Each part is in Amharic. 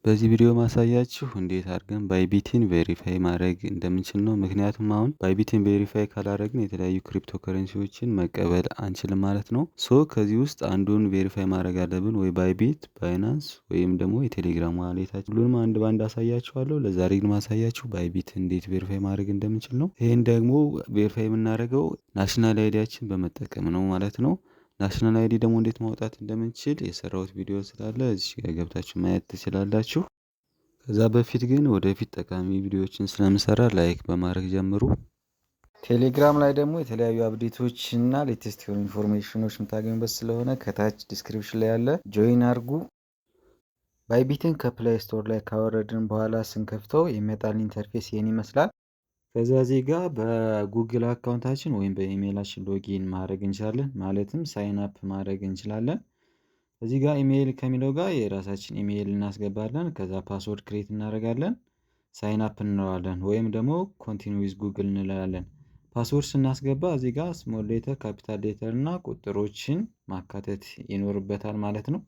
በዚህ ቪዲዮ ማሳያችሁ እንዴት አድርገን ባይቢቲን ቬሪፋይ ማድረግ እንደምንችል ነው። ምክንያቱም አሁን ባይቢቲን ቬሪፋይ ካላደረግን የተለያዩ ክሪፕቶ ከረንሲዎችን መቀበል አንችልም ማለት ነው። ከዚህ ውስጥ አንዱን ቬሪፋይ ማድረግ አለብን፣ ወይ ባይቢት፣ ባይናንስ ወይም ደግሞ የቴሌግራም ዋሌታችን። ሁሉንም አንድ ባንድ አሳያችኋለሁ። ለዛሬ ግን ማሳያችሁ ባይቢት እንዴት ቬሪፋይ ማድረግ እንደምንችል ነው። ይህን ደግሞ ቬሪፋይ የምናደርገው ናሽናል አይዲያችን በመጠቀም ነው ማለት ነው። ናሽናል አይዲ ደግሞ እንዴት ማውጣት እንደምንችል የሰራሁት ቪዲዮ ስላለ እዚህ ጋር ገብታችሁ ማየት ትችላላችሁ። ከዛ በፊት ግን ወደፊት ጠቃሚ ቪዲዮዎችን ስለምሰራ ላይክ በማድረግ ጀምሩ። ቴሌግራም ላይ ደግሞ የተለያዩ አፕዴቶች እና ሌቴስት የሆኑ ኢንፎርሜሽኖች የምታገኙበት ስለሆነ ከታች ዲስክሪፕሽን ላይ ያለ ጆይን አድርጉ። ባይቢትን ከፕላይ ስቶር ላይ ካወረድን በኋላ ስንከፍተው የሚመጣልን ኢንተርፌስ ይህን ይመስላል። ከዛ እዚህ ጋር በጉግል አካውንታችን ወይም በኢሜይላችን ሎጊን ማድረግ እንችላለን። ማለትም ሳይን አፕ ማድረግ እንችላለን። እዚህ ጋር ኢሜይል ከሚለው ጋር የራሳችን ኢሜይል እናስገባለን። ከዛ ፓስወርድ ክሬት እናደርጋለን፣ ሳይን አፕ እንለዋለን፣ ወይም ደግሞ ኮንቲኒው ዊዝ ጉግል እንላለን። ፓስወርድ ስናስገባ እዚህ ጋር ስሞል ሌተር፣ ካፒታል ሌተር እና ቁጥሮችን ማካተት ይኖርበታል ማለት ነው።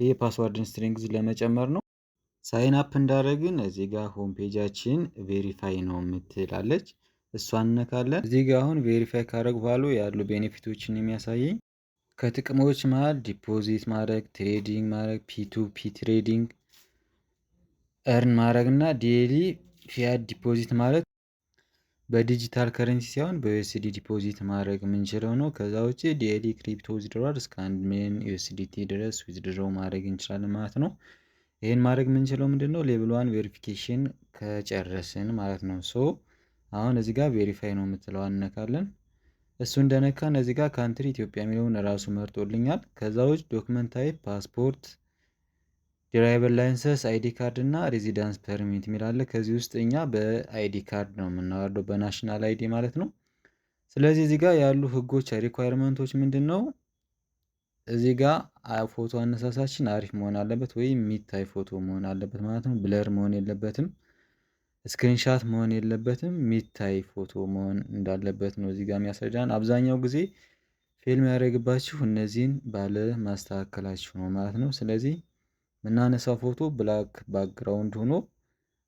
ይህ ፓስወርድን ስትሪንግዝ ለመጨመር ነው። ሳይን አፕ እንዳደረግን እዚህ ጋር ሆም ፔጃችን ቬሪፋይ ነው የምትላለች፣ እሷን እነካለን። እዚህ ጋር አሁን ቬሪፋይ ካደረግ በኋላ ያሉ ቤኔፊቶችን የሚያሳየኝ ከጥቅሞች መሃል ዲፖዚት ማድረግ፣ ትሬዲንግ ማድረግ፣ ፒ2ፒ ትሬዲንግ እርን ማድረግ እና ዴይሊ ፊያት ዲፖዚት ማለት በዲጂታል ከረንሲ ሲሆን በዩኤስዲ ዲፖዚት ማድረግ የምንችለው ነው። ከዛ ውጭ ዴይሊ ክሪፕቶ ዊዝድሮዋል እስከ 1 ሚሊዮን ዩኤስዲቲ ድረስ ዊዝድሮው ማድረግ እንችላለን ማለት ነው። ይህን ማድረግ የምንችለው ምንድነው ሌቭል 1 ቬሪፊኬሽን ከጨረስን ማለት ነው። አሁን እዚህ ጋር ቬሪፋይ ነው የምትለው እነካለን። እሱ እንደነካን እዚህ ጋር ካንትሪ ኢትዮጵያ የሚለውን ራሱ መርጦልኛል። ከዛ ውጭ ዶክመንት ታይፕ ፓስፖርት፣ ድራይቨር ላይሰንስ፣ አይዲ ካርድ እና ሬዚዳንስ ፐርሚት የሚላለ። ከዚህ ውስጥ እኛ በአይዲ ካርድ ነው የምናወርደው፣ በናሽናል አይዲ ማለት ነው። ስለዚህ እዚህ ጋር ያሉ ህጎች ሪኳየርመንቶች ምንድን ነው? እዚህ ጋር ፎቶ አነሳሳችን አሪፍ መሆን አለበት ወይም የሚታይ ፎቶ መሆን አለበት ማለት ነው። ብለር መሆን የለበትም፣ ስክሪንሻት መሆን የለበትም፣ የሚታይ ፎቶ መሆን እንዳለበት ነው እዚህ ጋር የሚያስረዳን። አብዛኛው ጊዜ ፊልም ያደረግባችሁ እነዚህን ባለ ማስተካከላችሁ ነው ማለት ነው። ስለዚህ የምናነሳው ፎቶ ብላክ ባክግራውንድ ሆኖ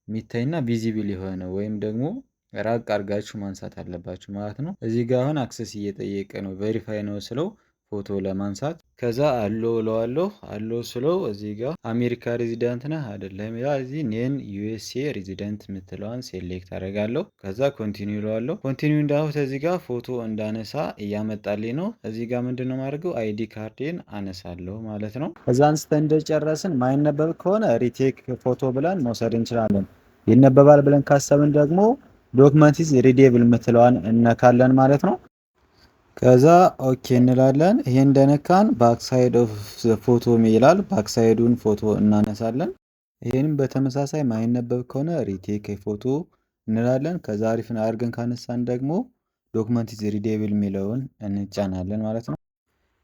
የሚታይና ቪዚብል የሆነ ወይም ደግሞ ራቅ አድርጋችሁ ማንሳት አለባችሁ ማለት ነው። እዚህ ጋር አሁን አክሰስ እየጠየቀ ነው። ቬሪፋይ ነው ስለው ፎቶ ለማንሳት ከዛ አሎ እለዋለሁ። አሎ ስለው እዚህ ጋር አሜሪካ ሬዚዳንት ነህ አይደለም ይላል። እዚህ ኔን ዩኤስኤ ሬዚዳንት የምትለዋን ሴሌክት አደርጋለሁ። ከዛ ኮንቲኒው እለዋለሁ። ኮንቲኒው እንዳሁት እዚህ ጋር ፎቶ እንዳነሳ እያመጣልኝ ነው። እዚህ ጋር ምንድነው ማድረገው አይዲ ካርዴን አነሳለሁ ማለት ነው። ከዛ አንስተን እንደጨረስን ማይነበብ ከሆነ ሪቴክ ፎቶ ብለን መውሰድ እንችላለን። ይነበባል ብለን ካሰብን ደግሞ ዶክመንት ኢዝ ሪዴብል የምትለዋን እነካለን ማለት ነው። ከዛ ኦኬ እንላለን። ይሄ እንደነካን ባክሳይድ ኦፍ ፎቶ ይላል። ባክሳይዱን ፎቶ እናነሳለን። ይሄንም በተመሳሳይ ማይነበብ ከሆነ ሪቴክ ፎቶ እንላለን። ከዛ አሪፍ አድርገን ካነሳን ደግሞ ዶክመንት ኢዝ ሪዴብል የሚለውን እንጫናለን ማለት ነው።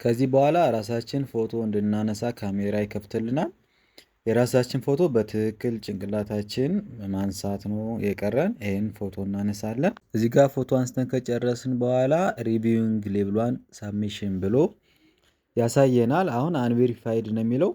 ከዚህ በኋላ ራሳችን ፎቶ እንድናነሳ ካሜራ ይከፍትልናል። የራሳችን ፎቶ በትክክል ጭንቅላታችን ማንሳት ነው የቀረን። ይህን ፎቶ እናነሳለን። እዚህ ጋር ፎቶ አንስተን ከጨረስን በኋላ ሪቪዊንግ ሌብሏን ሳብሚሽን ብሎ ያሳየናል። አሁን አንቬሪፋይድ ነው የሚለው።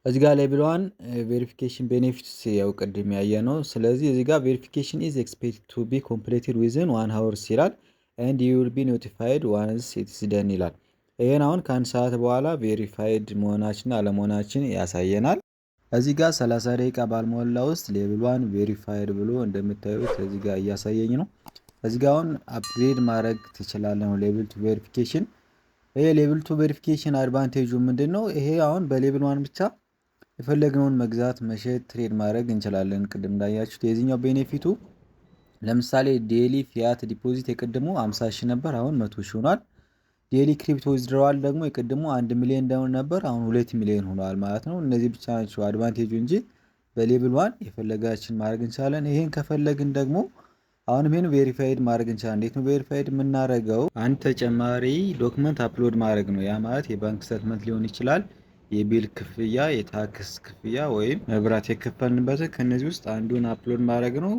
እዚህ ጋር ሌብሏን ቬሪፊኬሽን ቤኔፊትስ ያው ቅድም ያየ ነው። ስለዚህ እዚህ ጋር ቬሪፊኬሽን ኢዝ ኤክስፔክትድ ቱ ቢ ኮምፕሊትድ ዊዝን 1 hours ይላል። ኤንድ ዩ ዊል ቢ ኖቲፋይድ ዋንስ ኢትስ ደን ይላል። ይሄን አሁን ከአንድ ሰዓት በኋላ ቬሪፋይድ መሆናችን አለመሆናችን ያሳየናል። እዚህ ጋር 30 ደቂቃ ባልሞላ ውስጥ ሌቭል 1 ቬሪፋይድ ብሎ እንደምታዩት እዚህ ጋር እያሳየኝ ነው። እዚህ ጋር አሁን አፕግሬድ ማድረግ ትችላለህ ነው ሌቭል 2 ቬሪፊኬሽን። ይሄ ሌቭል 2 ቬሪፊኬሽን አድቫንቴጁ ምንድነው? ይሄ አሁን በሌቭል 1 ብቻ የፈለግነውን መግዛት፣ መሸጥ፣ ትሬድ ማድረግ እንችላለን። ቅድም እንዳያችሁት የዚህኛው ቤኔፊቱ ለምሳሌ ዴይሊ ፊያት ዲፖዚት የቅድሙ 50 ሺህ ነበር፣ አሁን 100 ሺህ ሆኗል። ዴይሊ ክሪፕቶ ዊዝድሮዋል ደግሞ የቅድሙ 1 ሚሊዮን ዳውን ነበር፣ አሁን 2 ሚሊዮን ሆኗል ማለት ነው። እነዚህ ብቻ ናቸው አድቫንቴጁ እንጂ በሌቭል 1 የፈለጋችን ማድረግ እንችላለን። ይሄን ከፈለግን ደግሞ አሁንም ይሄን ቬሪፋይድ ማድረግ እንችላለን። እንዴት ነው ቬሪፋይድ የምናደርገው? አንድ ተጨማሪ ዶክመንት አፕሎድ ማድረግ ነው። ያ ማለት የባንክ ስቴትመንት ሊሆን ይችላል፣ የቢል ክፍያ፣ የታክስ ክፍያ ወይም መብራት የከፈልንበት ከነዚህ ውስጥ አንዱን አፕሎድ ማድረግ ነው።